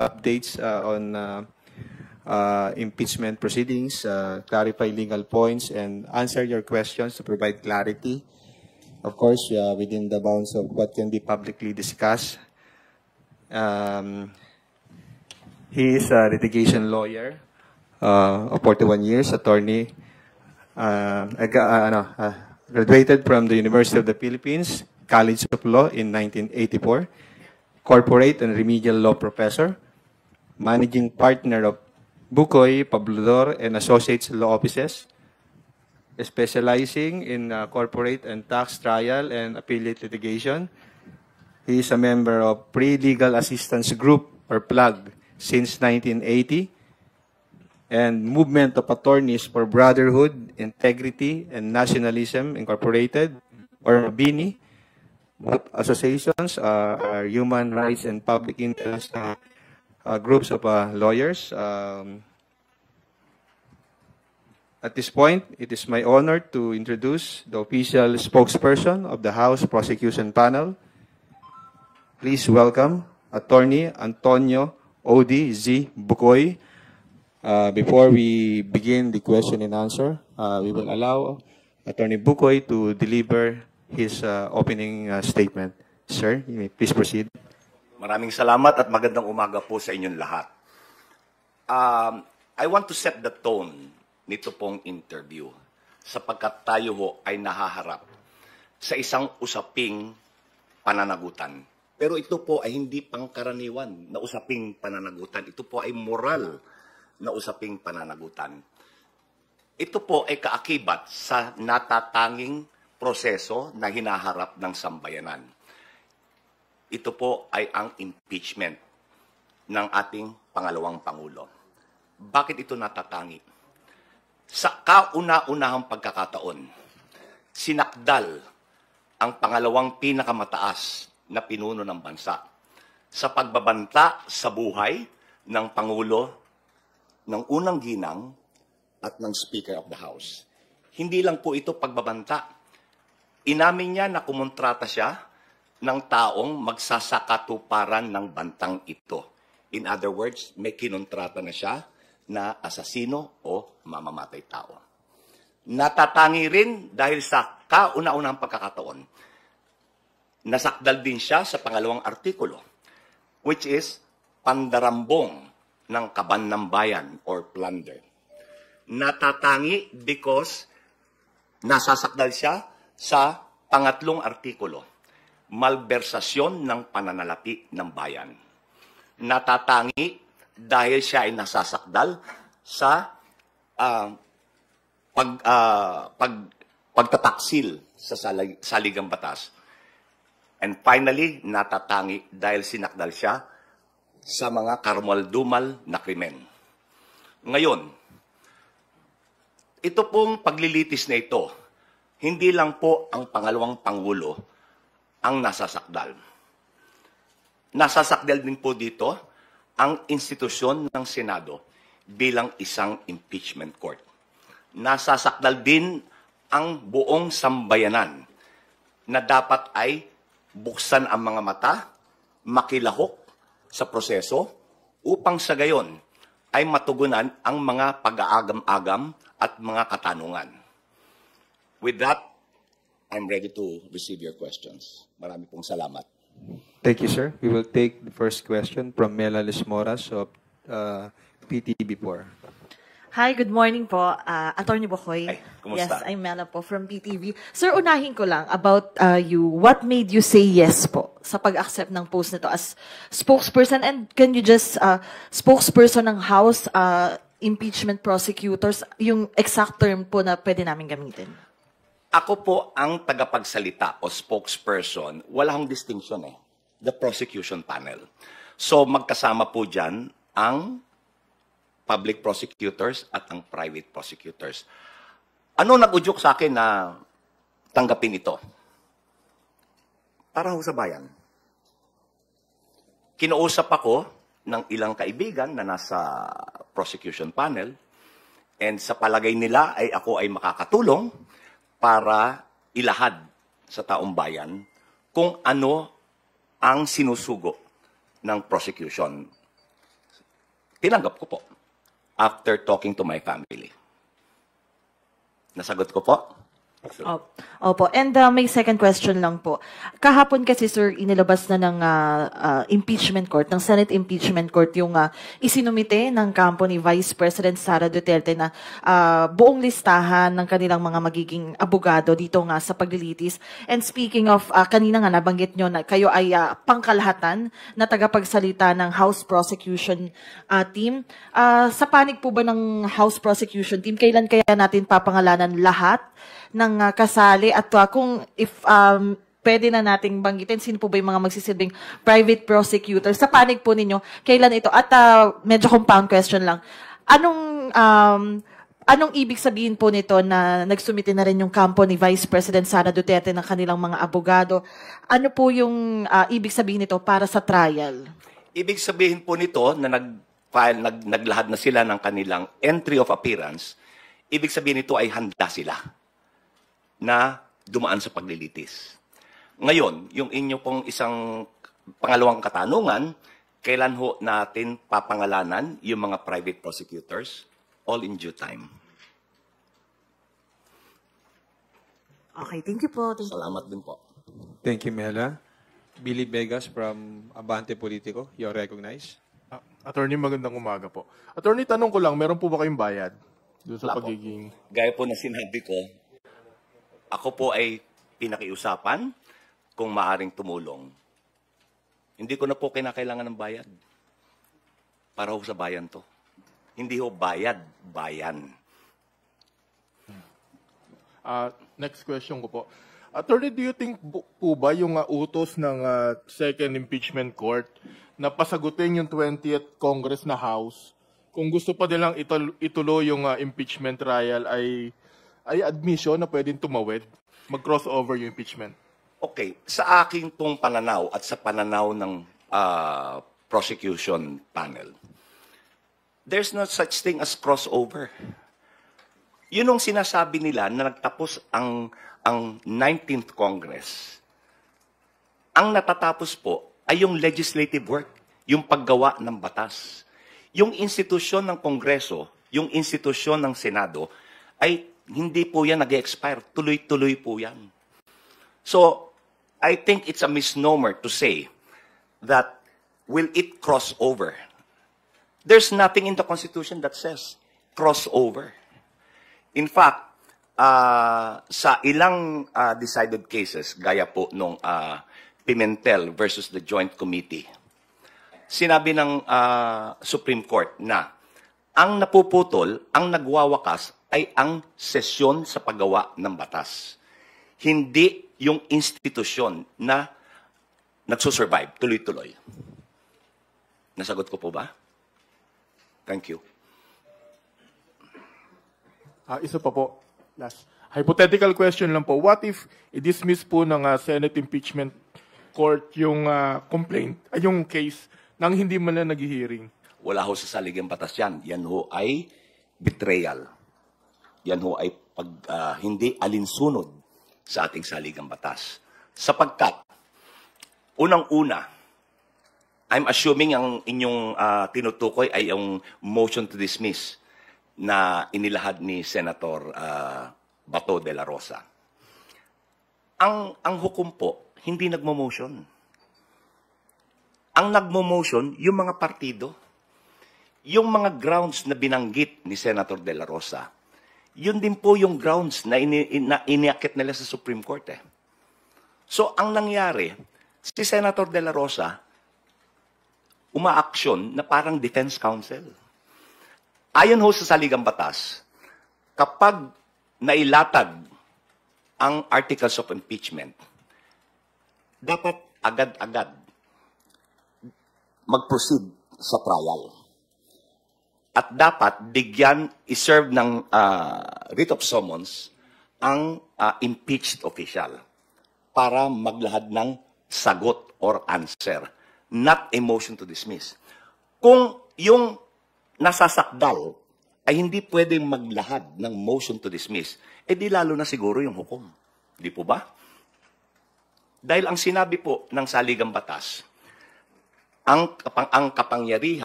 updates on impeachment proceedings, clarify legal points, and answer your questions to provide clarity. Of course, within the bounds of what can be publicly discussed. He is a litigation lawyer of 41 years, attorney, graduated from the University of the Philippines, College of Law in 1984, corporate and remedial law professor, managing partner of Bukoy, Pablodor, and Associates Law Offices, specializing in corporate and tax trial and appellate litigation. He is a member of Pre-Legal Assistance Group, or PLAG, since 1980, and Movement of Attorneys for Brotherhood, Integrity, and Nationalism, Incorporated, or BINI. Both associations are human rights and public interest groups of lawyers. At this point, it is my honor to introduce the official spokesperson of the House Prosecution Panel. Please welcome Attorney Antonio Odi Z. Bukoy. Before we begin the question and answer, we will allow Attorney Bukoy to deliver his opening statement. Sir, you may please proceed. Maraming salamat at magandang umaga po sa inyong lahat. I want to set the tone nito pong interview sapagkat tayo ho ay nahaharap sa isang usaping pananagutan. Pero ito po ay hindi pangkaraniwan na usaping pananagutan. Ito po ay moral na usaping pananagutan. Ito po ay kaakibat sa natatanging proseso na hinaharap ng sambayanan. Ito po ay ang impeachment ng ating pangalawang Pangulo. Bakit ito natatangi? Sa kauna-unahang pagkakataon, sinakdal ang pangalawang pinakamataas na pinuno ng bansa sa pagbabanta sa buhay ng Pangulo, ng unang ginang at ng Speaker of the House. Hindi lang po ito pagbabanta. Inamin niya na kumontrata siya ng taong magsasakatuparan ng bantang ito. In other words, may kinontrata na siya na asasino o mamamatay tao. Natatangi rin dahil sa kauna-unahang pagkakataon, nasakdal din siya sa pangalawang artikulo, which is pandarambong ng kaban ng bayan or plunder. Natatangi because nasasakdal siya sa pangatlong artikulo, malbersasyon ng pananalapi ng bayan. Natatangi dahil siya ay nasasakdal sa pagtataksil sa saligang batas. And finally, natatangi dahil sinakdal siya sa mga karumal-dumal na krimen. Ngayon, ito pong paglilitis na ito, hindi lang po ang pangalawang Pangulo ang nasasakdal. Nasasakdal din po dito ang institusyon ng Senado bilang isang impeachment court. Nasasakdal din ang buong sambayanan na dapat ay buksan ang mga mata, makilahok sa proseso, upang sa gayon ay matugunan ang mga pag-aagam-agam at mga katanungan. With that, I'm ready to receive your questions. Marami pong salamat. Thank you, sir. We will take the first question from Mela Lismoras of PTV4. Hi, good morning po, Attorney Bukoy. Ay, kumusta? Yes, I'm Mela po from PTV. Sir, unahin ko lang about you. What made you say yes po sa pag-accept ng post nito as spokesperson? And can you just, spokesperson ng House impeachment prosecutors, yung exact term po na pwede namin gamitin? Ako po ang tagapagsalita o spokesperson, wala akong distinction eh. The prosecution panel. So magkasama po dyan ang public prosecutors at ang private prosecutors. Ano nag-udyok sa akin na tanggapin ito? Para ho sa bayan. Kinausap ako ng ilang kaibigan na nasa prosecution panel and sa palagay nila ay ako ay makakatulong para ilahad sa taong bayan kung ano ang sinusugo ng prosecution. Tinanggap ko po after talking to my family. Nasagot ko po? Opo. And may second question lang po. Kahapon kasi, sir, inilabas na ng impeachment court, ng Senate impeachment court, yung isinumite ng kampo ni Vice President Sara Duterte na buong listahan ng kanilang mga magiging abogado dito nga sa paglilitis. And speaking of, kanina nga nabanggit nyo na kayo ay pangkalahatan na tagapagsalita ng House Prosecution Team. Sa panig po ba ng House Prosecution Team, kailan kaya natin papangalanan lahat ng kasali at kung if pwede na nating banggitin sino po ba yung mga magsisilbing private prosecutor sa panig po ninyo, kailan ito? At medyo compound question lang. Anong ibig sabihin po nito na nagsumite na rin yung kampo ni Vice President Sara Duterte ng kanilang mga abogado? Ano po yung ibig sabihin nito para sa trial? Ibig sabihin po nito na naglahad na sila ng kanilang entry of appearance. Ibig sabihin nito ay handa sila na dumaan sa paglilitis. Ngayon, yung inyo pong isang pangalawang katanungan, kailan ho natin papangalanan yung mga private prosecutors? All in due time. Okay, thank you po. Salamat din po. Thank you, Mela. Billy Vegas from Abante Politico, you're recognized. Attorney, magandang umaga po. Attorney, tanong ko lang, meron po ba kayong bayad doon sa Wala po. pagiging... Gaya po na sinabi ko, ako po ay pinakiusapan kung maaring tumulong. Hindi ko na po kinakailangan ng bayad. Para ho sa bayan to. Hindi ho bayad, bayan. Next question ko po. Attorney, do you think po ba yung utos ng second impeachment court na pasagutin yung 20th Congress na House, kung gusto pa nilang ituloy yung impeachment trial ay admission na pwedeng tumawid, mag-crossover yung impeachment? Okay, sa aking pong pananaw at sa pananaw ng prosecution panel, there's no such thing as crossover. Yun ang sinasabi nila na nagtapos ang 19th Congress. Ang natatapos po ay yung legislative work, yung paggawa ng batas. Yung institusyon ng Kongreso, yung institusyon ng Senado, ay hindi po yan nag-expire. Tuloy-tuloy po yan. So, I think it's a misnomer to say that will it cross over? There's nothing in the Constitution that says crossover. In fact, sa ilang decided cases, gaya po nung Pimentel versus the Joint Committee, sinabi ng Supreme Court na ang napuputol, ang nagwawakas ay ang sesyon sa paggawa ng batas. Hindi yung institusyon na nagsusurvive, tuloy-tuloy. Nasagot ko po ba? Thank you. Isa pa po. Last. Hypothetical question lang po. What if i-dismiss po ng Senate impeachment court yung complaint, yung case, nang hindi man na nag-hearing? Wala ho sa saligang batas yan. Yan ho ay betrayal. Yan ho ay hindi alinsunod sa ating saligang batas. Sapagkat, unang-una, I'm assuming ang inyong tinutukoy ay yung motion to dismiss na inilahad ni Senator Bato de la Rosa. Ang hukom po, hindi nagmo-motion. Ang nagmo-motion, yung mga partido. Yung mga grounds na binanggit ni Senator de la Rosa, yun din po yung grounds na iniakit nila sa Supreme Court. So, ang nangyari, si Senator de la Rosa, umaaksyon na parang defense counsel. Ayon ho sa saligang batas, kapag nailatag ang articles of impeachment, dapat agad-agad mag-proceed sa trial. At dapat bigyan, iserve ng writ of summons ang impeached official para maglahad ng sagot or answer, not a motion to dismiss. Kung yung nasasakdal ay hindi pwedeng maglahad ng motion to dismiss, di lalo na siguro yung hukom. Di po ba? Dahil ang sinabi po ng saligang batas, ang kapangyarihan